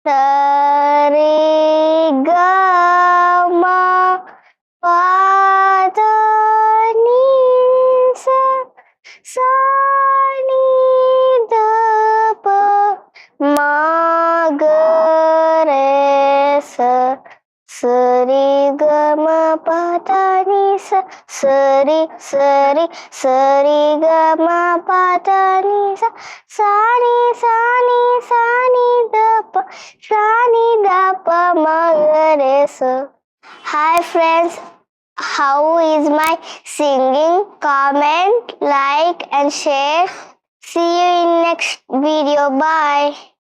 sa re ga ma pa da ni sa sa ni da pa ma ga re sa re ga ma pa da ni sa re ga ma pa da ni sa ni da pa ma ga re sa. Hi friends, how is my singing? Comment, like and share. See you in next video. Bye.